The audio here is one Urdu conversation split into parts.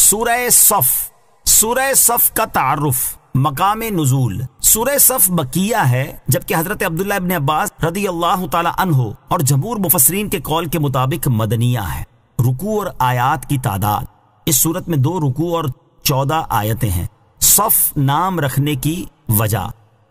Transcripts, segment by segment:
سورہ صف. سورہ صف کا تعارف. مقام نزول. سورہ صف مکیہ ہے جبکہ حضرت عبداللہ ابن عباس رضی اللہ تعالی عنہ اور جمہور مفسرین کے قول کے مطابق مدنیہ ہے. رکوع اور آیات کی تعداد. اس صورت میں 2 رکوع اور 14 آیتیں ہیں. صف نام رکھنے کی وجہ.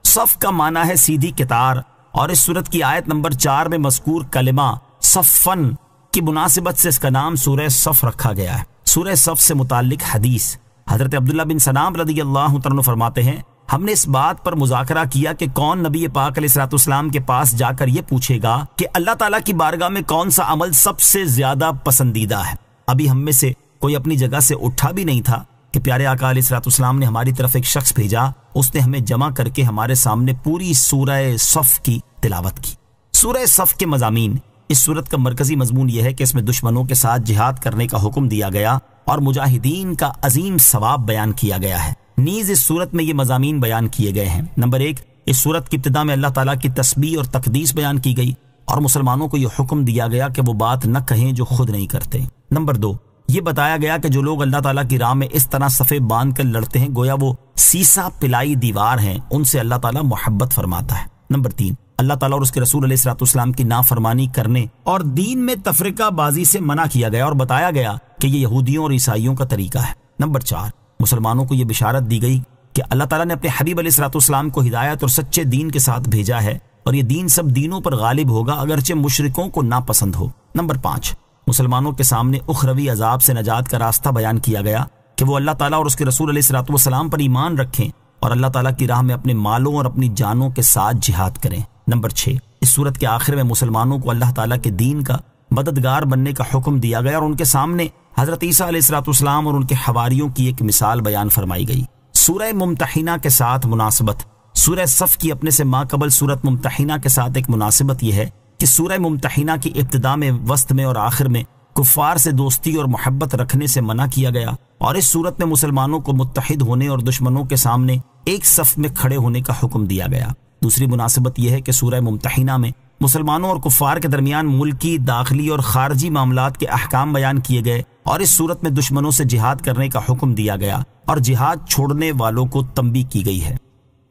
صف کا معنی ہے سیدھی قطار، اور اس صورت کی آیت نمبر 4 میں مذکور کلمہ صفن کی مناسبت سے اس کا نام سورہ صف رکھا گیا ہے. سورہ صف سے متعلق حدیث. حضرت عبداللہ بن سلام رضی اللہ عنہ فرماتے ہیں ہم نے اس بات پر مذاکرہ کیا کہ کون نبی پاک علیہ الصلوۃ والسلام کے پاس جا کر یہ پوچھے گا کہ اللہ تعالیٰ کی بارگاہ میں کون سا عمل سب سے زیادہ پسندیدہ ہے. ابھی ہم میں سے کوئی اپنی جگہ سے اٹھا بھی نہیں تھا کہ پیارے آقا علیہ الصلوۃ والسلام نے ہماری طرف ایک شخص بھیجا. اس نے ہمیں جمع کر کے ہمارے سامنے پوری سورہ صف کی تلاوت کی. سورہ صف کے مضامین. اس سورت کا مرکزی مضمون یہ ہے کہ اس میں دشمنوں کے ساتھ جہاد کرنے کا حکم دیا گیا اور مجاہدین کا عظیم ثواب بیان کیا گیا ہے. نیز اس صورت میں یہ مضامین بیان کیے گئے ہیں. نمبر 1، اس صورت کی ابتدا میں اللہ تعالیٰ کی تسبیح اور تقدیس بیان کی گئی اور مسلمانوں کو یہ حکم دیا گیا کہ وہ بات نہ کہیں جو خود نہیں کرتے. نمبر 2، یہ بتایا گیا کہ جو لوگ اللہ تعالیٰ کی راہ میں اس طرح صفیں باندھ کر لڑتے ہیں گویا وہ سیسا پلائی دیوار ہیں، ان سے اللہ تعالیٰ محبت فرماتا ہے. نمبر 3، اللہ تعالیٰ اور اس کے رسول علیہ الصلوۃ والسلام کی نافرمانی کرنے اور دین میں تفرقہ بازی سے منع کیا گیا اور بتایا گیا کہ یہ یہودیوں اور عیسائیوں کا طریقہ ہے. نمبر 4، مسلمانوں کو یہ بشارت دی گئی کہ اللہ تعالیٰ نے اپنے حبیب علیہ الصلوۃ والسلام کو ہدایت اور سچے دین کے ساتھ بھیجا ہے اور یہ دین سب دینوں پر غالب ہوگا اگرچہ مشرکوں کو ناپسند ہو. نمبر 5، مسلمانوں کے سامنے اخروی عذاب سے نجات کا راستہ بیان کیا گیا کہ وہ اللہ تعالیٰ اور اس کے رسول علیہ الصلوۃ والسلام پر ایمان رکھیں اور اللہ تعالیٰ کی راہ میں اپنے مالوں اور اپنی جانوں کے ساتھ جہاد کریں. نمبر 6، اس صورت کے آخر میں مسلمانوں کو اللہ تعالیٰ کے دین کا مددگار بننے کا حکم دیا گیا اور ان کے سامنے حضرت عیسیٰ علیہ الصلوۃ والسلام اور ان کے حواریوں کی ایک مثال بیان فرمائی گئی. سورہ ممتحنہ کے ساتھ مناسبت. سورہ صف کی اپنے سے ماقبل سورت ممتحنہ کے ساتھ ایک مناسبت یہ ہے کہ سورہ ممتحنہ کی ابتدا میں، وسط میں اور آخر میں کفار سے دوستی اور محبت رکھنے سے منع کیا گیا اور اس صورت میں مسلمانوں کو متحد ہونے اور دشمنوں کے سامنے ایک صف میں کھڑے ہونے کا حکم دیا گیا. دوسری مناسبت یہ ہے کہ سورہ ممتحنہ میں مسلمانوں اور کفار کے درمیان ملکی، داخلی اور خارجی معاملات کے احکام بیان کیے گئے اور اس صورت میں دشمنوں سے جہاد کرنے کا حکم دیا گیا اور جہاد چھوڑنے والوں کو تنبیہ کی گئی ہے.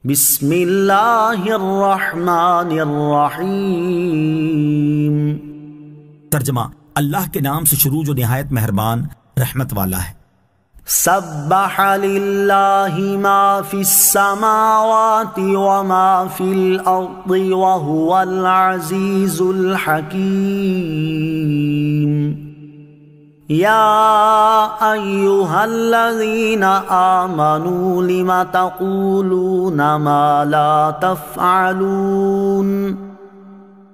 بسم اللہ الرحمن الرحیم. ترجمہ: اللہ کے نام سے شروع جو نہایت مہربان رحمت والا ہے. سبح للہ ما فی السماوات وما فی الارض وهو العزیز الحکیم. یا ایہا الذین آمنوا لم تقولون ما لا تفعلون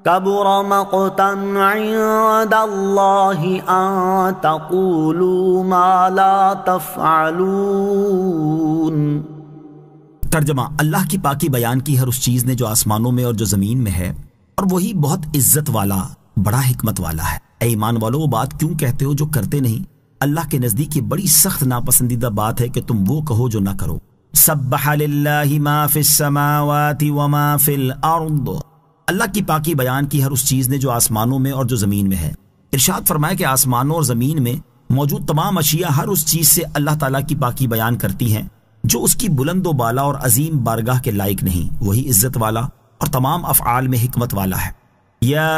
کبر مقتا عند اللہ ان تقولوا ما لا تفعلون. ترجمہ: اللہ کی پاکی بیان کی ہر اس چیز نے جو آسمانوں میں اور جو زمین میں ہے، اور وہی بہت عزت والا، بڑا حکمت والا ہے. اے ایمان والو، وہ بات کیوں کہتے ہو جو کرتے نہیں؟ اللہ کے نزدیک یہ بڑی سخت ناپسندیدہ بات ہے کہ تم وہ کہو جو نہ کرو. سبح للہ ما فی السماوات وما فی الارض. اللہ کی پاکی بیان کی ہر اس چیز نے جو آسمانوں میں اور جو زمین میں ہے. ارشاد فرمایا کہ آسمانوں اور زمین میں موجود تمام اشیاء ہر اس چیز سے اللہ تعالیٰ کی پاکی بیان کرتی ہیں جو اس کی بلند و بالا اور عظیم بارگاہ کے لائق نہیں. وہی عزت والا اور تمام افعال میں حکمت والا ہے. یا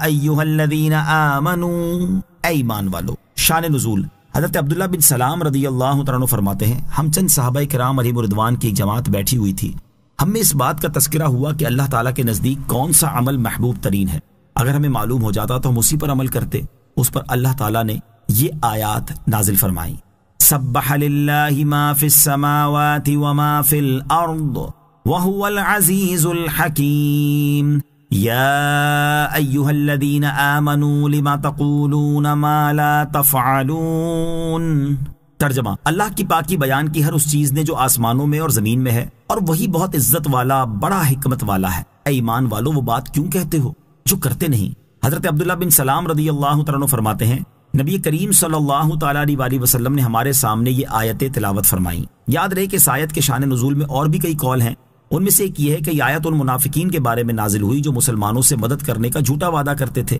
ایہا الذین آمنوا، اے ایمان والو. شان نزول. حضرت عبداللہ بن سلام رضی اللہ عنہ فرماتے ہیں ہم چند صحابہ کرام علیہم رضوان کی ایک جماعت بیٹھی ہوئی تھی. ہم میں اس بات کا تذکرہ ہوا کہ اللہ تعالیٰ کے نزدیک کون سا عمل محبوب ترین ہے. اگر ہمیں معلوم ہو جاتا تو ہم اسی پر عمل کرتے. اس پر اللہ تعالیٰ نے یہ آیات نازل فرمائیں: سبح للہ ما فی السماوات وما فی الارض وهو العزیز الحکیم. یا ایہا الذین آمنوا لما تقولون ما لا تفعلون. ترجمہ: اللہ کی پاکی بیان کی ہر اس چیز نے جو آسمانوں میں اور زمین میں ہے اور وہی بہت عزت والا، بڑا حکمت والا ہے. اے ایمان والو، وہ بات کیوں کہتے ہو جو کرتے نہیں؟ حضرت عبداللہ بن سلام رضی اللہ عنہ فرماتے ہیں نبی کریم صلی اللہ تعالیٰ علیہ وسلم نے ہمارے سامنے یہ آیتیں تلاوت فرمائیں. یاد رہے کہ اس آیت کے شان نزول میں اور بھی کئی قول ہیں. ان میں سے ایک یہ ہے کہ یہ آیت ان منافقین کے بارے میں نازل ہوئی جو مسلمانوں سے مدد کرنے کا جھوٹا وعدہ کرتے تھے.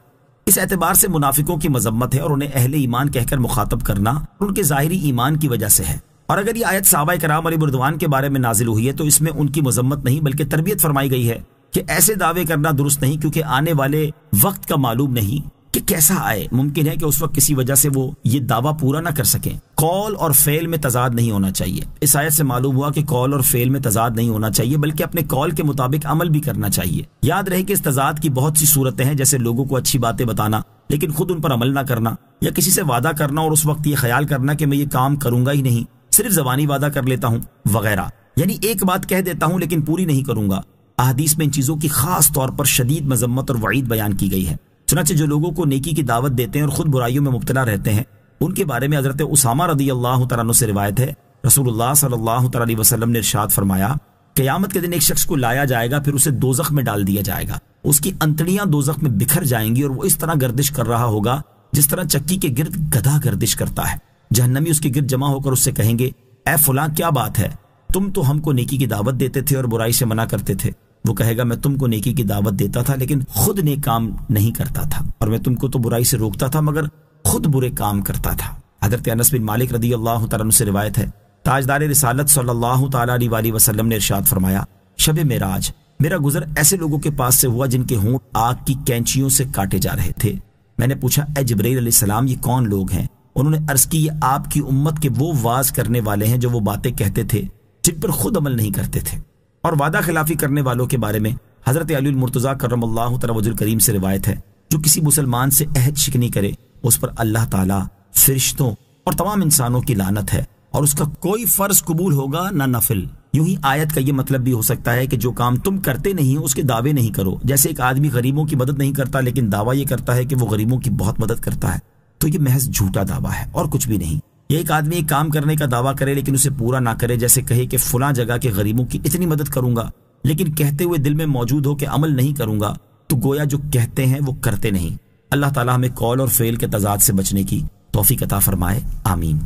اس اعتبار سے منافقوں کی مذمت ہے اور انہیں اہل ایمان کہہ کر مخاطب کرنا ان کے ظاہری ایمان کی وجہ سے ہے۔ اور اگر یہ آیت صحابہ کرام علیہ رضوان کے بارے میں نازل ہوئی ہے تو اس میں ان کی مذمت نہیں بلکہ تربیت فرمائی گئی ہے کہ ایسے دعوے کرنا درست نہیں، کیونکہ آنے والے وقت کا معلوم نہیں کہ کیسا آئے، ممکن ہے کہ اس وقت کسی وجہ سے وہ یہ دعویٰ پورا نہ کر سکیں۔ قول اور فعل میں تضاد نہیں ہونا چاہیے۔ اس آیت سے معلوم ہوا کہ قول اور فعل میں تضاد نہیں ہونا چاہیے بلکہ اپنے قول کے مطابق عمل بھی کرنا چاہیے۔ یاد رہے کہ اس تضاد کی بہت سی صورتیں ہیں، جیسے لوگوں کو اچھی باتیں بتانا لیکن خود ان پر عمل نہ کرنا، یا کسی سے وعدہ کرنا اور اس وقت یہ خیال کرنا کہ میں یہ کام کروں گا ہی نہیں، صرف زبانی وعدہ کر لیتا ہوں وغیرہ، یعنی ایک بات کہہ دیتا ہوں لیکن پوری نہیں کروں گا۔ احادیث میں ان چیزوں کی خاص طور پر شدید مذمت اور وعید بیان کی گئی ہے۔ چنانچہ جو لوگوں کو نیکی کی دعوت دیتے ہیں اور خود برائیوں میں مبتلا رہتے ہیں، ان کے بارے میں حضرت اسامہ رضی اللہ تعالیٰ عنہ سے روایت ہے، رسول اللہ صلی اللہ تعالیٰ علیہ وسلم نے ارشاد فرمایا، قیامت کے دن ایک شخص کو لایا جائے گا، پھر اسے دوزخ میں ڈال دیا جائے گا، اس کی انتڑیاں دوزخ میں بکھر جائیں گی اور وہ اس طرح گردش کر رہا ہوگا جس طرح چکی کے گرد گدھا گردش کرتا ہے۔ جہنمی اس کے گرد جمع ہو کر اس سے کہیں گے، اے فلاں کیا بات ہے، تم تو ہم کو نیکی کی دعوت دیتے تھے اور برائی سے منع کرتے تھے۔ وہ کہے گا، میں تم کو نیکی کی دعوت دیتا تھا لیکن خود نیک کام نہیں کرتا تھا، اور میں تم کو تو برائی سے روکتا تھا مگر خود برے کام کرتا تھا۔ حضرت انس بن مالک رضی اللہ تعالیٰ عنہ سے روایت ہے، تاجدار رسالت صلی اللہ تعالیٰ علیہ وسلم نے ارشاد فرمایا، شب معراج میرا گزر ایسے لوگوں کے پاس سے ہوا جن کے ہونٹ آگ کی کینچیوں سے کاٹے جا رہے تھے۔ میں نے پوچھا، اے جبرائیل علیہ السلام یہ کون لوگ ہیں؟ انہوں نے عرض کی، یہ آپ کی امت کے وہ واز کرنے والے ہیں جو وہ باتیں کہتے تھے جن پر خود عمل نہیں کرتے تھے۔ اور وعدہ خلافی کرنے والوں کے بارے میں حضرت علی المرتضیٰ کرم اللہ تعالی وجہ الکریم سے روایت ہے، جو کسی مسلمان سے عہد شکنی کرے اس پر اللہ تعالیٰ، فرشتوں اور تمام انسانوں کی لعنت ہے، اور اس کا کوئی فرض قبول ہوگا نہ نفل۔ یوں ہی آیت کا یہ مطلب بھی ہو سکتا ہے کہ جو کام تم کرتے نہیں ہو اس کے دعوے نہیں کرو۔ جیسے ایک آدمی غریبوں کی مدد نہیں کرتا لیکن دعویٰ یہ کرتا ہے کہ وہ غریبوں کی بہت مدد کرتا ہے، تو یہ محض جھوٹا دعویٰ ہے اور کچھ بھی نہیں۔ یہ ایک آدمی ایک کام کرنے کا دعویٰ کرے لیکن اسے پورا نہ کرے، جیسے کہے کہ فلاں جگہ کے غریبوں کی اتنی مدد کروں گا لیکن کہتے ہوئے دل میں موجود ہو کہ عمل نہیں کروں گا، تو گویا جو کہتے ہیں وہ کرتے نہیں۔ اللہ تعالیٰ ہمیں قول اور فعل کے تضاد سے بچنے کی توفیق عطا فرمائے، آمین۔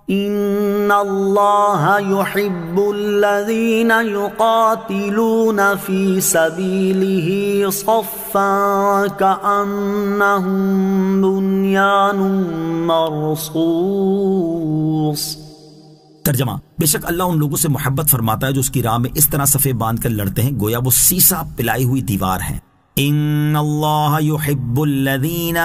ان اللہ یحب الذین یقاتلون فی سبیلہ صفا کأنہم بنیان مرصوص۔ ترجمہ، بے شک اللہ ان لوگوں سے محبت فرماتا ہے جو اس کی راہ میں اس طرح صفے باندھ کر لڑتے ہیں گویا وہ سیسا پلائی ہوئی دیوار ہیں۔ ان اللہ یحب الذین،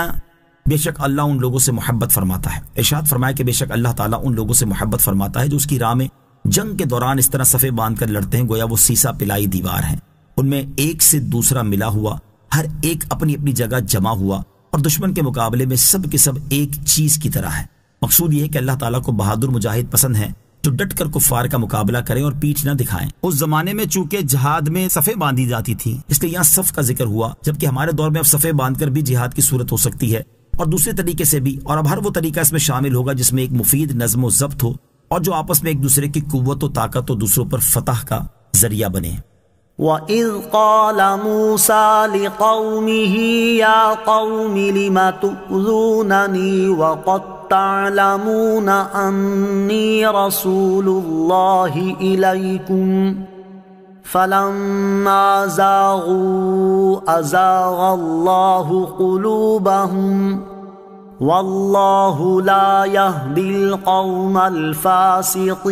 بے شک اللہ ان لوگوں سے محبت فرماتا ہے۔ ارشاد فرمایا کہ بے شک اللہ تعالیٰ ان لوگوں سے محبت فرماتا ہے جو اس کی راہ میں جنگ کے دوران اس طرح صفے باندھ کر لڑتے ہیں گویا وہ سیسا پلائی دیوار ہیں، ان میں ایک سے دوسرا ملا ہوا، ہر ایک اپنی اپنی جگہ جمع ہوا، اور دشمن کے مقابلے میں سب کے سب ایک چیز کی طرح ہے۔ مقصود یہ ہے کہ اللہ تعالیٰ کو بہادر مجاہد پسند ہیں جو ڈٹ کر کفار کا مقابلہ کریں اور پیٹھ نہ دکھائیں۔ اس زمانے میں چونکہ جہاد میں صفیں باندھی جاتی تھی اس لیے یہاں صف کا ذکر ہوا، جبکہ ہمارے دور میں اب صفیں باندھ کر بھی جہاد کی صورت ہو سکتی ہے اور دوسرے طریقے سے بھی، اور اب ہر وہ طریقہ اس میں شامل ہوگا جس میں ایک مفید نظم و ضبط ہو اور جو آپس میں ایک دوسرے کی قوت و طاقت و دوسروں پر فتح کا ذریعہ بنے۔ وَإِذْ قَالَ مُوسَى لِقَوْمِهِ يَا قَوْمِ لِمَ تُؤْذُونَنِي وَقَدْ تَعْلَمُونَ أَنِّي رَسُولُ اللَّهِ إِلَيْكُمْ فَلَمَّا زَاغُوا أَزَاغَ اللَّهُ قُلُوبَهُمْ وَاللَّهُ لَا يَهْدِي الْقَوْمَ الْفَاسِقِينَ۔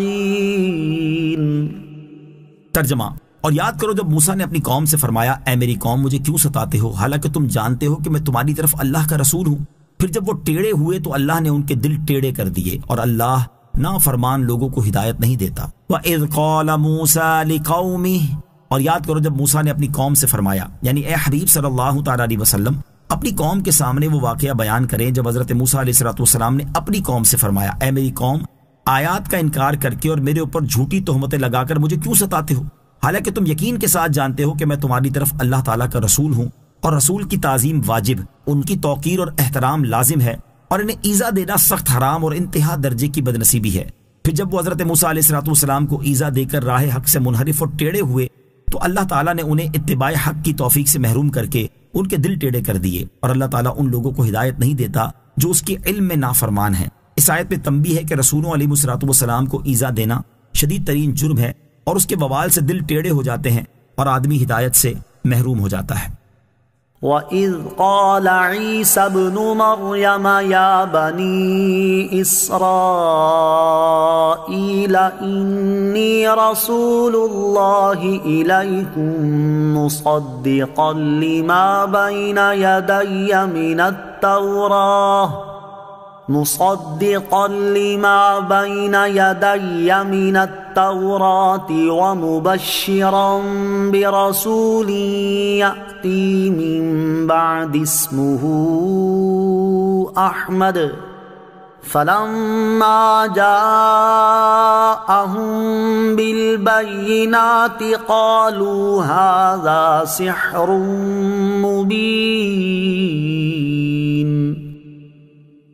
ترجمہ، اور یاد کرو جب موسیٰ نے اپنی قوم سے فرمایا، اے میری قوم مجھے کیوں ستاتے ہو حالانکہ تم جانتے ہو کہ میں تمہاری طرف اللہ کا رسول ہوں۔ پھر جب وہ ٹیڑے ہوئے تو اللہ نے ان کے دل ٹیڑے کر دیے، اور اللہ نافرمان لوگوں کو ہدایت نہیں دیتا۔ وَإِذْ قَالَ مُوسَىٰ لِقَوْمِهِ، اور یاد کرو جب موسیٰ نے اپنی قوم سے فرمایا، یعنی اے حبیب صلی اللہ تعالیٰ علیہ وسلم اپنی قوم کے سامنے وہ واقعہ بیان کریں جب حضرت موسیٰ علیہ السلام نے اپنی قوم سے فرمایا، اے میری قوم آیات کا انکار کر کے اور میرے اوپر جھوٹی تہمتیں لگا کر مجھے کیوں ستاتے ہو، حالانکہ تم یقین کے ساتھ جانتے ہو کہ میں تمہاری طرف اللہ تعالیٰ کا رسول ہوں، اور رسول کی تعظیم واجب، ان کی توقیر اور احترام لازم ہے، اور انہیں ایذا دینا سخت حرام اور انتہا درجے کی بدنصیبی ہے۔ پھر جب وہ حضرت موسیٰ علیہ السلام کو ایذا دے کر راہ حق سے منحرف اور ٹیڑے ہوئے تو اللہ تعالیٰ نے انہیں اتباع حق کی توفیق سے محروم کر کے ان کے دل ٹیڑے کر دیے، اور اللہ تعالیٰ ان لوگوں کو ہدایت نہیں دیتا جو اس کے علم میں نافرمان ہیں۔ اس آیت میں تنبیہ ہے کہ رسولوں علیہ السلام کو ایذا دینا شدید ترین جرم ہے، اور اس کے وبال سے دل ٹیڑے ہو جاتے ہیں اور آدمی ہدایت سے محروم ہو جاتا ہے۔ وَإِذْ قَالَ عِيسَى ابْنُ مَرْيَمَ يَا بَنِي إِسْرَائِيلَ إِنِّي رَسُولُ اللَّهِ إِلَيْكُمْ مُصَدِّقًا لِمَا بَيْنَ يَدَيَّ مِنَ التَّوْرَاةِ وَمُبَشِّرًا بِرَسُولٍ يَأْتِي مِن بَعْدِ اسْمُهُ أَحْمَدُ فَلَمَّا جَاءَهُم بِالْبَيِّنَاتِ قَالُوا هَذَا سِحْرٌ مُبِينٌ۔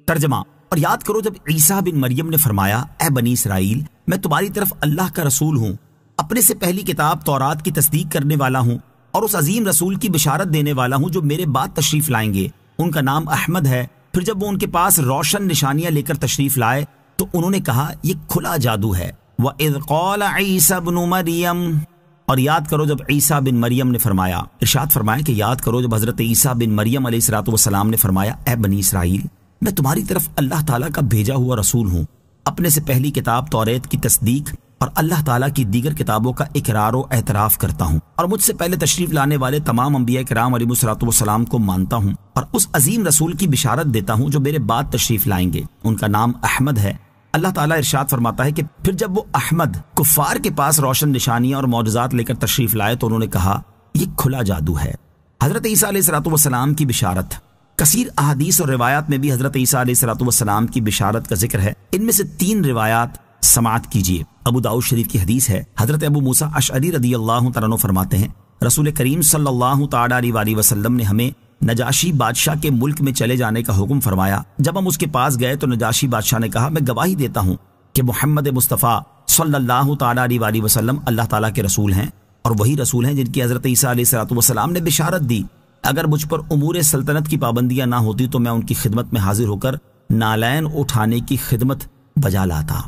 ترجمہ۔ اور یاد کرو جب عیسیٰ بن مریم نے فرمایا، اے بنی اسرائیل، میں تمہاری طرف اللہ کا رسول ہوں، اپنے سے پہلی کتاب تورات کی تصدیق کرنے والا ہوں اور اس عظیم رسول کی بشارت دینے والا ہوں جو میرے بعد تشریف لائیں گے، ان کا نام احمد ہے۔ پھر جب وہ ان کے پاس روشن نشانیاں لے کر تشریف لائے تو انہوں نے کہا یہ کھلا جادو ہے۔ وَإِذْ قَالَ عِيسَى ابْنُ مَرْيَمَ، اور یاد کرو جب عیسیٰ بن مریم نے فرمایا، ارشاد فرمایا کہ یاد کرو جب حضرت عیسیٰ بن مریم علیہ السلام نے فرمایا، اے بنی اسرائیل، میں تمہاری طرف اللہ تعالیٰ کا بھیجا ہوا رسول ہوں، اپنے سے پہلی کتاب توریت کی تصدیق اور اللہ تعالیٰ کی دیگر کتابوں کا اقرار و اعتراف کرتا ہوں، اور مجھ سے پہلے تشریف لانے والے تمام انبیاء کرام علیہ السلام کو مانتا ہوں، اور اس عظیم رسول کی بشارت دیتا ہوں جو میرے بعد تشریف لائیں گے، ان کا نام احمد ہے۔ اللہ تعالیٰ ارشاد فرماتا ہے کہ پھر جب وہ احمد کفار کے پاس روشن نشانیاں اور معجزات لے کر تشریف لائے تو انہوں نے کہا یہ کھلا جادو ہے۔ حضرت عیسیٰ علیہ السلام کی بشارت۔ کثیر احادیث اور روایات میں بھی حضرت عیسیٰ علیہ السلام کی بشارت کا ذکر ہے، ان میں سے 3 روایات سماعت کیجیے۔ ابو داؤد شریف کی حدیث ہے، حضرت ابو موسیٰ اشعری رضی اللہ تعالیٰ عنہ فرماتے ہیں، رسول کریم صلی اللہ تعالیٰ علیہ وسلم نے ہمیں نجاشی بادشاہ کے ملک میں چلے جانے کا حکم فرمایا۔ جب ہم اس کے پاس گئے تو نجاشی بادشاہ نے کہا، میں گواہی دیتا ہوں کہ محمد مصطفیٰ صلی اللہ تعالیٰ علیہ وسلم اللہ تعالیٰ کے رسول ہیں، اور وہی رسول ہیں جن کی حضرت عیسیٰ علیہ السلام نے بشارت دی۔ اگر مجھ پر امور سلطنت کی پابندیاں نہ ہوتی تو میں ان کی خدمت میں حاضر ہو کر نالین اٹھانے کی خدمت بجا لاتا۔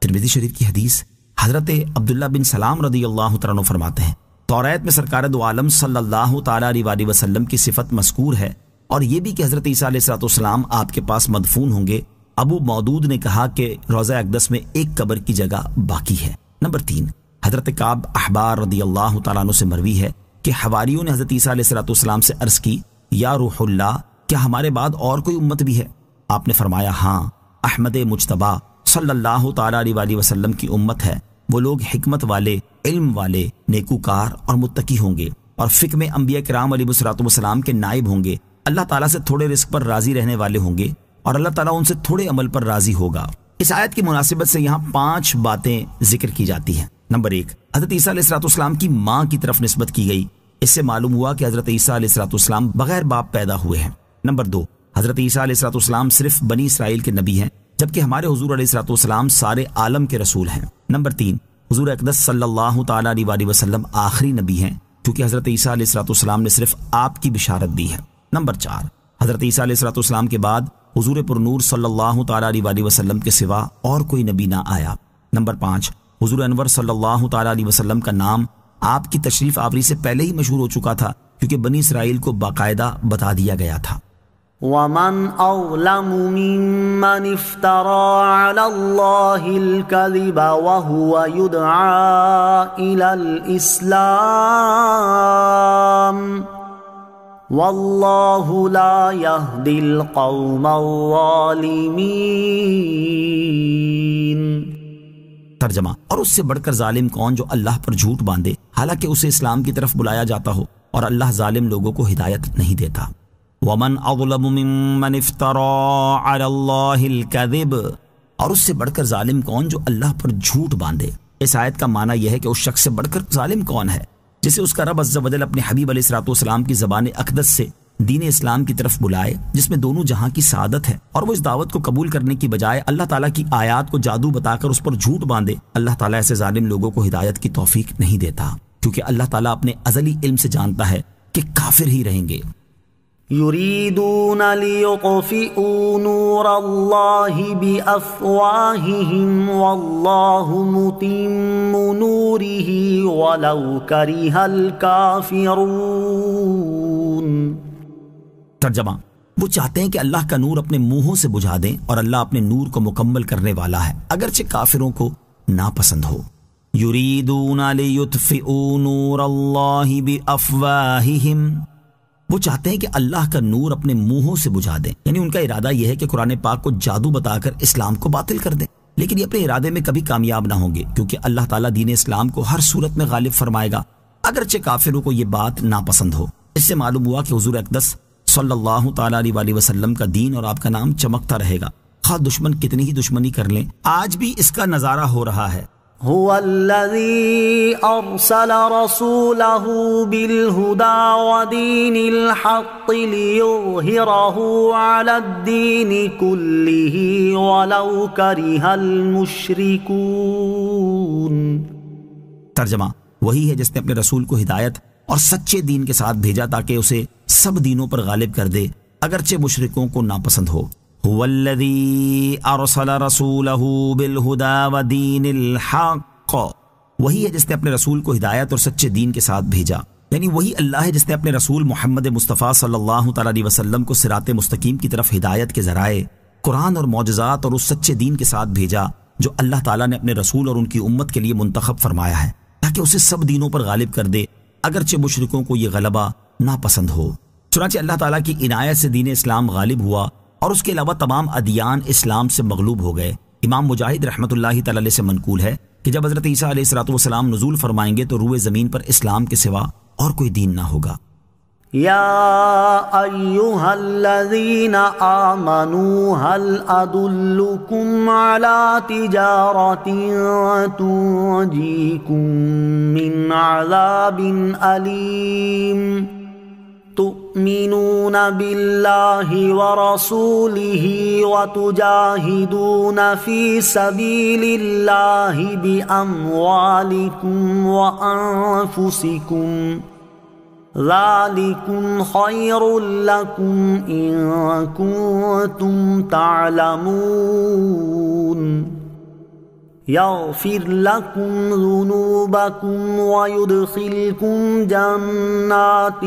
ترمذی شریف کی حدیث، حضرت عبداللہ بن سلام رضی اللہ تعالیٰ عنہ فرماتے ہیں، توریت میں سرکار دو عالم صلی اللہ تعالیٰ علیہ وسلم کی صفت مذکور ہے، اور یہ بھی کہ حضرت عیسیٰ علیہ السلام آپ کے پاس مدفون ہوں گے۔ ابو مودود نے کہا کہ روضہ اقدس میں ایک قبر کی جگہ باقی ہے۔ نمبر 3، حضرت کعب احبار رضی اللہ تعالیٰ عنہ سے مروی ہے کہ حواریوں نے حضرت عیسیٰ علیہ السلام سے عرض کی، یا روح اللہ، کیا ہمارے بعد اور کوئی امت بھی ہے؟ آپ نے فرمایا ہاں، احمد مجتبیٰ صلی اللہ تعالیٰ علیہ وسلم کی امت ہے، وہ لوگ حکمت والے، علم والے، نیکوکار اور متقی ہوں گے، اور فقہ میں انبیاء کرام علیہ السلام کے نائب ہوں گے، اللہ تعالیٰ سے تھوڑے رزق پر راضی رہنے والے ہوں گے، اور اللہ تعالیٰ ان سے تھوڑے عمل پر راضی ہوگا۔ اس آیت کی مناسبت سے یہاں 5 باتیں ذکر کی جاتی ہیں۔ نمبر 1، حضرت عیسیٰ علیہ السلام کی ماں کی طرف نسبت کی گئی، اس سے معلوم ہوا کہ حضرت عیسیٰ علیہ السلام بغیر باپ پیدا ہوئے ہیں۔ نمبر 2، حضرت عیسیٰ علیہ السلام صرف بنی اسرائیل کے نبی ہیں، جبکہ ہمارے حضور علیہ السلام سارے عالم کے رسول ہیں۔ نمبر 3، حضور اقدس صلی اللہ تعالیٰ علیہ وسلم آخری نبی ہیں، کیونکہ حضرت عیسیٰ علیہ السلام نے صرف آپ کی بشارت دی ہے۔ نمبر 4، حضرت عیسیٰ علیہ السلام کے بعد حضور پر نور صلی اللہ تعالیٰ علیہ وسلم کے سوا اور کوئی نبی نہ آیا۔ نمبر 5، حضور انور صلی اللہ تعالیٰ علیہ وسلم کا نام آپ کی تشریف آوری سے پہلے ہی مشہور ہو چکا تھا، کیونکہ بنی اسرائیل کو باقاعدہ بتا دیا گیا تھا۔ وَمَنْ أَظْلَمُ مِمَّنِ افْتَرَى عَلَى اللَّهِ الْكَذِبَ وَهُوَ يُدْعَى إِلَى الْإِسْلَامِ وَاللَّهُ لَا يَهْدِي الْقَوْمَ الظَّالِمِينَ۔ ترجمہ، اور اس سے بڑھ کر ظالم کون جو اللہ پر جھوٹ باندھے حالانکہ اسے اسلام کی طرف بلایا جاتا ہو، اور اللہ ظالم لوگوں کو ہدایت نہیں دیتا۔ وَمَنْ أَظْلَمُ مِمَّنِ افْتَرَى عَلَى اللَّهِ الْكَذِبَ، اور اس سے بڑھ کر ظالم کون جو اللہ پر جھوٹ باندھے۔ اس آیت کا معنی یہ ہے کہ اس شخص سے بڑھ کر ظالم کون ہے جسے اس کا رب عز و جل اپنے حبیب علیہ السلام کی زبان اقدس سے دین اسلام کی طرف بلائے، جس میں دونوں جہاں کی سعادت ہے، اور وہ اس دعوت کو قبول کرنے کی بجائے اللہ تعالیٰ کی آیات کو جادو بتا کر اس پر جھوٹ باندھے۔ اللہ تعالیٰ ایسے ظالم لوگوں کو ہدایت کی توفیق نہیں دیتا، کیونکہ اللہ تعالیٰ اپنے ازلی علم سے جانتا ہے کہ کافر ہی رہیں گے۔ يريدون ليطفئوا نور الله بأفواههم والله متم نوره ولو كره الكافرون۔ ترجمہ، وہ چاہتے ہیں کہ اللہ کا نور اپنے منہوں سے بجھا دیں اور اللہ اپنے نور کو مکمل کرنے والا ہے اگرچہ کافروں کو ناپسند ہو۔ یریدون لیطفئوا نور اللہ بافواہہم، وہ چاہتے ہیں کہ اللہ کا نور اپنے منہوں سے بجھا دیں، یعنی ان کا ارادہ یہ ہے کہ قرآن پاک کو جادو بتا کر اسلام کو باطل کر دیں، لیکن یہ اپنے ارادے میں کبھی کامیاب نہ ہوں گے کیونکہ اللہ تعالیٰ دین اسلام کو ہر صورت میں غالب فرمائے گا اگرچہ کافروں کو یہ بات ناپسند ہو۔ اس سے معلوم ہوا کہ حضور اقدس صلی اللہ تعالیٰ علیہ وسلم کا دین اور آپ کا نام چمکتا رہے گا، خواہ دشمن کتنی ہی دشمنی کر لیں۔ آج بھی اس کا نظارہ ہو رہا ہے۔ هو الذي أرسل رسوله بالهدى ودين الحق ليظهره على الدين كله ولو كره المشركون۔ ترجمہ، وہی ہے جس نے اپنے رسول کو ہدایت اور سچے دین کے ساتھ بھیجا تاکہ اسے سب دینوں پر غالب کر دے اگرچہ مشرکوں کو ناپسند ہو۔ هو الذي ارسل رسوله بالهدى ودين الحق، وہی ہے جس نے اپنے رسول کو ہدایت اور سچے دین کے ساتھ بھیجا، یعنی وہی اللہ ہے جس نے اپنے رسول محمد مصطفیٰ صلی اللہ تعالیٰ علیہ وسلم کو صراط مستقیم کی طرف ہدایت کے ذرائع قرآن اور معجزات اور اس سچے دین کے ساتھ بھیجا جو اللہ تعالیٰ نے اپنے رسول اور ان کی امت کے لیے منتخب فرمایا ہے تاکہ اسے سب دینوں پر غالب کر دے اگرچہ مشرکوں کو یہ غلبہ ناپسند ہو۔ چنانچہ اللہ تعالیٰ کی عنایت سے دین اسلام غالب ہوا اور اس کے علاوہ تمام ادیان اسلام سے مغلوب ہو گئے۔ امام مجاہد رحمۃ اللہ تعالی علیہ سے منقول ہے کہ جب حضرت عیسیٰ علیہ الصلوۃ والسلام نزول فرمائیں گے تو روئے زمین پر اسلام کے سوا اور کوئی دین نہ ہوگا۔ یا ایھا الذین آمنوا هل ادلکم علی تجارۃ تنجیکم من عذاب علیم تؤمنون باللہ ورسولہ وتجاہدون فی سبیل اللہ باموالکم وانفسکم ذالکم خیر لکم ان کنتم تعلمون یغفر لکم ذنوبکم ویدخلکم جنات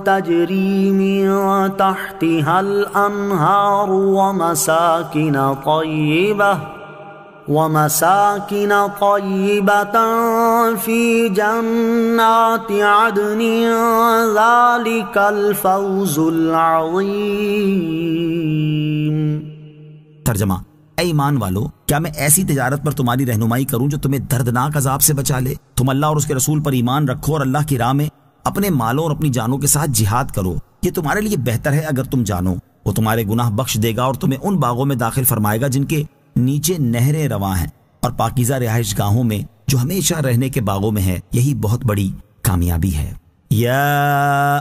تجری من تحتها الانہار ومساکن طیبة فی جنات عدن ذالک الفوز العظیم۔ ترجمہ، اے ایمان والو، کیا میں ایسی تجارت پر تمہاری رہنمائی کروں جو تمہیں دردناک عذاب سے بچا لے؟ تم اللہ اور اس کے رسول پر ایمان رکھو اور اللہ کی راہ میں اپنے مالوں اور اپنی جانوں کے ساتھ جہاد کرو، یہ تمہارے لیے بہتر ہے اگر تم جانو۔ وہ تمہارے گناہ بخش دے گا اور تمہیں ان باغوں میں داخل فرمائے گا جن کے نیچے نہریں رواں ہیں، اور پاکیزہ رہائش گاہوں میں جو ہمیشہ رہنے کے باغوں میں ہے، یہی بہت بڑی کامیابی ہے۔ یا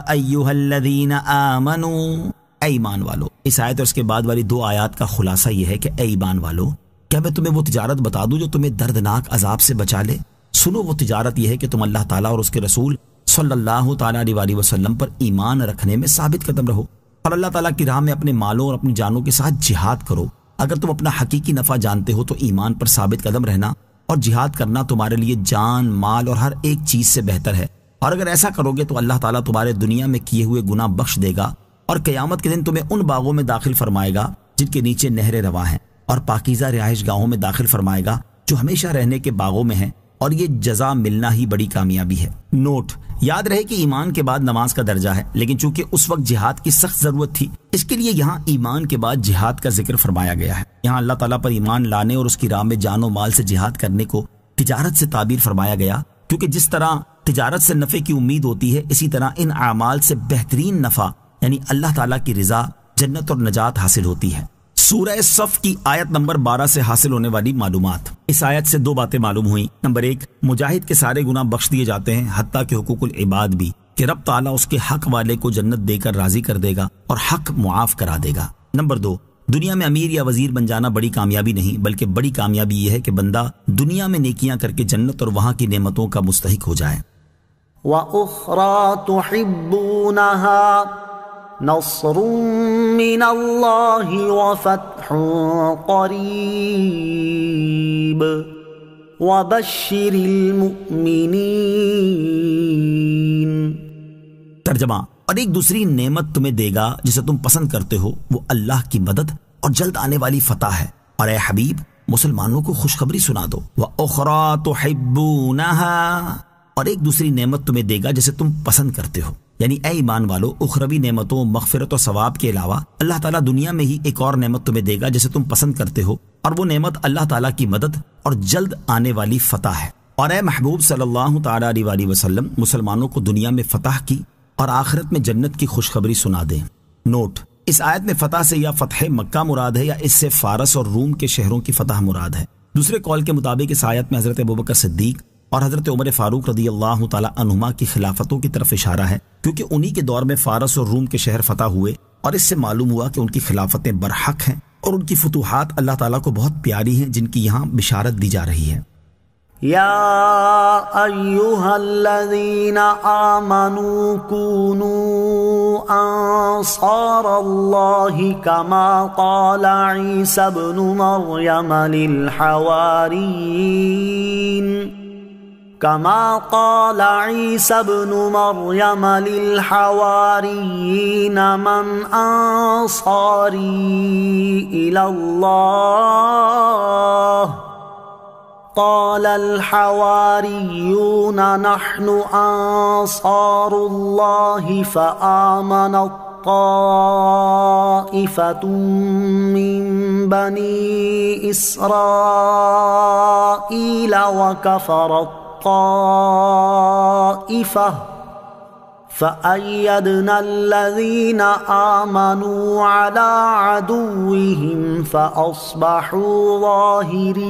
ایھا الذین آمنوا، اے ایمان والو۔ اس آیت اور اس کے بعد والی دو آیات کا خلاصہ یہ ہے کہ اے ایمان والو، کیا میں تمہیں وہ تجارت بتا دوں جو تمہیں دردناک عذاب سے بچا لے؟ سنو، وہ تجارت یہ ہے کہ تم اللہ تعالیٰ اور اس کے رسول صلی اللہ تعالیٰ علیہ وسلم پر ایمان رکھنے میں ثابت قدم رہو اور اللہ تعالیٰ کی راہ میں اپنے مالوں اور اپنی جانوں کے ساتھ جہاد کرو۔ اگر تم اپنا حقیقی نفع جانتے ہو تو ایمان پر ثابت قدم رہنا اور جہاد کرنا تمہارے لیے جان، مال اور ہر ایک چیز سے بہتر ہے، اور اگر ایسا کرو گے تو اللہ تعالیٰ تمہارے دنیا میں کیے ہوئے گناہ بخش دے گا اور قیامت کے دن تمہیں ان باغوں میں داخل فرمائے گا جن کے نیچے نہریں رواں ہیں، اور پاکیزہ رہائش گاہوں میں داخل فرمائے گا جو ہمیشہ رہنے کے باغوں میں ہیں، اور یہ جزا ملنا ہی بڑی کامیابی ہے۔ نوٹ، یاد رہے کہ ایمان کے بعد نماز کا درجہ ہے، لیکن چونکہ اس وقت جہاد کی سخت ضرورت تھی اس کے لیے یہاں ایمان کے بعد جہاد کا ذکر فرمایا گیا ہے۔ یہاں اللہ تعالیٰ پر ایمان لانے اور اس کی راہ میں جان و مال سے جہاد کرنے کو تجارت سے تعبیر فرمایا گیا، کیونکہ جس طرح تجارت سے نفع کی امید ہوتی ہے اسی طرح ان اعمال سے بہترین نفع یعنی اللہ تعالیٰ کی رضا، جنت اور نجات حاصل ہوتی ہے۔ سورہ صف کی آیت نمبر 12 سے حاصل ہونے والی معلومات۔ اس آیت سے دو باتیں معلوم ہوئیں۔ نمبر 1، مجاہد کے سارے گناہ بخش دیے جاتے ہیں حتیٰ کہ حقوق العباد بھی، کہ رب تعالیٰ اس کے حق والے کو جنت دے کر راضی کر دے گا اور حق معاف کرا دے گا۔ نمبر 2، دنیا میں امیر یا وزیر بن جانا بڑی کامیابی نہیں بلکہ بڑی کامیابی یہ ہے کہ بندہ دنیا میں نیکیاں کر کے جنت اور وہاں کی نعمتوں کا مستحق ہو جائے۔ وَأُخْرَى تُحِبُّونَهَا نصر من اللہ وفتح قریب وبشر المؤمنین۔ ترجمہ، اور ایک دوسری نعمت تمہیں دے گا جسے تم پسند کرتے ہو، وہ اللہ کی مدد اور جلد آنے والی فتح ہے۔ اور اے حبیب مسلمانوں کو خوشخبری سنا دو، وَأُخْرَى تُحِبُّونَهَا، اور ایک دوسری نعمت تمہیں دے گا جسے تم پسند کرتے ہو، یعنی اے ایمان والو اخروی نعمتوں، مغفرت و ثواب کے علاوہ اللہ تعالیٰ دنیا میں ہی ایک اور نعمت تمہیں دے گا جسے تم پسند کرتے ہو، اور وہ نعمت اللہ تعالیٰ کی مدد اور جلد آنے والی فتح ہے۔ اور اے محبوب صلی اللہ تعالیٰ علیہ وسلم مسلمانوں کو دنیا میں فتح کی اور آخرت میں جنت کی خوشخبری سنا دیں۔ نوٹ: اس آیت میں فتح سے یا فتح مکہ مراد ہے یا اس سے فارس اور روم کے شہروں کی فتح مراد ہے۔ دوسرے قول کے مطابق اس آیت میں حضرت ابوبکر صدیق اور حضرت عمر فاروق رضی اللہ تعالی عنہما کی خلافتوں کی طرف اشارہ ہے، کیونکہ انہی کے دور میں فارس اور روم کے شہر فتح ہوئے، اور اس سے معلوم ہوا کہ ان کی خلافتیں برحق ہیں اور ان کی فتوحات اللہ تعالیٰ کو بہت پیاری ہیں، جن کی یہاں بشارت دی جا رہی ہے۔ يا أيها الذين آمنوا كونوا أنصار الله كما قال عيسى ابن مريم للحواريين من أنصاري إلى الله قال الحواريون نحن أنصار الله فآمنت طائفة من بني إسرائيل وكفرت طائفة فأيدنا الذين آمنوا على عدوهم فأصبحوا ظاهرين۔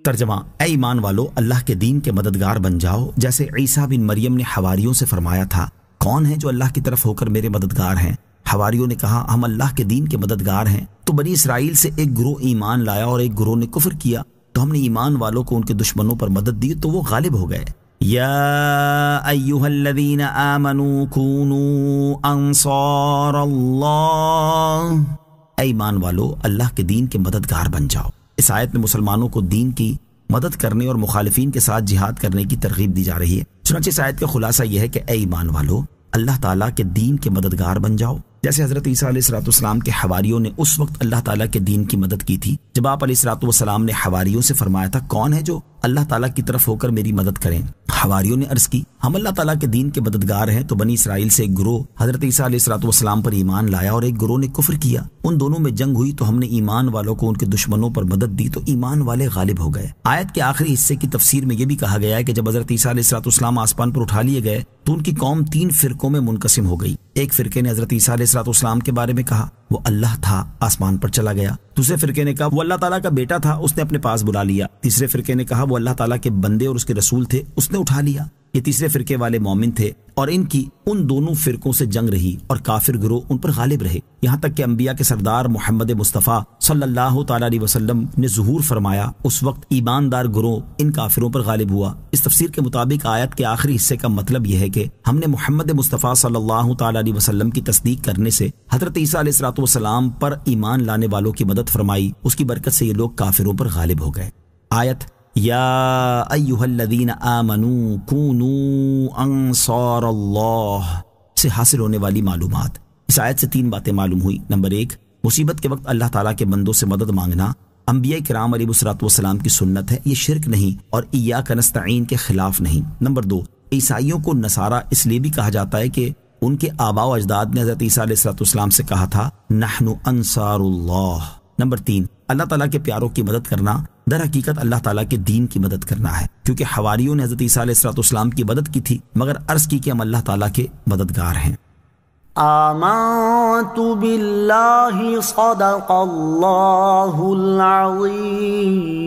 ترجمہ: اے ایمان والو اللہ کے دین کے مددگار بن جاؤ، جیسے عیسیٰ بن مریم نے حواریوں سے فرمایا تھا، کون ہے جو اللہ کی طرف ہو کر میرے مددگار ہیں؟ حواریوں نے کہا ہم اللہ کے دین کے مددگار ہیں۔ تو بنی اسرائیل سے ایک گروہ ایمان لایا اور ایک گروہ نے کفر کیا، تو ہم نے ایمان والوں کو ان کے دشمنوں پر مدد دی تو وہ غالب ہو گئے۔ یا ایھا الذین آمنوا کونوا انصار اللہ، اے ایمان والو اللہ کے دین کے مددگار بن جاؤ۔ اس آیت میں مسلمانوں کو دین کی مدد کرنے اور مخالفین کے ساتھ جہاد کرنے کی ترغیب دی جا رہی ہے۔ چنانچہ اس آیت کا خلاصہ یہ ہے کہ اے ایمان والو اللہ تعالیٰ کے دین کے مددگار بن جاؤ، جیسے حضرت عیسیٰ علیہ السلام کے حواریوں نے اس وقت اللہ تعالیٰ کے دین کی مدد کی تھی جب آپ علیہ السلام نے حواریوں سے فرمایا تھا کون ہے جو اللہ تعالیٰ کی طرف ہو کر میری مدد کریں؟ حواریوں نے عرض کی ہم اللہ تعالیٰ کے دین کے مددگار ہیں۔ تو بنی اسرائیل سے ایک گروہ حضرت عیسیٰ علیہ السلام پر ایمان لایا اور ایک گروہ نے کفر کیا، ان دونوں میں جنگ ہوئی تو ہم نے ایمان والوں کو ان کے دشمنوں پر مدد دی تو ایمان والے غالب ہو گئے۔ آیت کے آخری حصے کی تفسیر میں یہ بھی کہا گیا ہے کہ جب حضرت عیسیٰ علیہ السلام آسمان پر اٹھا لیے گئے تو ان کی قوم 3 فرقوں میں منقسم ہو گئی۔ ایک فرقے نے حضرت عیسیٰ علیہ السلام کے بارے میں کہا وہ اللہ تھا، آسمان پر چلا گیا۔ دوسرے فرقے نے کہا وہ اللہ تعالیٰ کا بیٹا تھا، اس نے اپنے پاس بلا لیا۔ تیسرے فرقے نے کہا وہ اللہ تعالیٰ کے بندے اور اس کے رسول تھے، اس نے اٹھا لیا۔ یہ تیسرے فرقے والے مومن تھے اور ان کی ان دونوں فرقوں سے جنگ رہی اور کافر گروہ ان پر غالب رہے، یہاں تک کہ انبیاء کے سردار محمد مصطفیٰ صلی اللہ تعالی علیہ وسلم نے ظہور فرمایا، اس وقت ایماندار گروہ ان کافروں پر غالب ہوا۔ اس تفسیر کے مطابق آیت کے آخری حصے کا مطلب یہ ہے کہ ہم نے محمد مصطفیٰ صلی اللہ تعالی علیہ وسلم کی تصدیق کرنے سے حضرت عیسیٰ علیہ السلام پر ایمان لانے والوں کی مدد فرمائی، اس کی برکت سے یہ لوگ کافروں پر غالب ہو گئے۔ آیت یا ایھا الذین آمنوا کونوا انصار اللہ سے حاصل ہونے والی معلومات۔ اس آیت سے 3 باتیں معلوم ہوئی۔ نمبر 1، مصیبت کے وقت اللہ تعالیٰ کے بندوں سے مدد مانگنا انبیاء کرام علیہ السلام کی سنت ہے، یہ شرک نہیں اور ایاک نستعین کے خلاف نہیں۔ نمبر 2، عیسائیوں کو نصارہ اس لیے بھی کہا جاتا ہے کہ ان کے آباء و اجداد نے حضرت عیسیٰ علیہ السلام سے کہا تھا نحن انصار اللہ۔ نمبر 3، اللہ تعالیٰ کے پیاروں کی مدد کرنا در حقیقت اللہ تعالیٰ کے دین کی مدد کرنا ہے، کیونکہ حواریوں نے حضرت عیسیٰ علیہ السلام کی مدد کی تھی مگر عرض کی کہ ہم اللہ تعالیٰ کے مددگار ہیں۔ آمنت باللہ صدق اللہ العظیم۔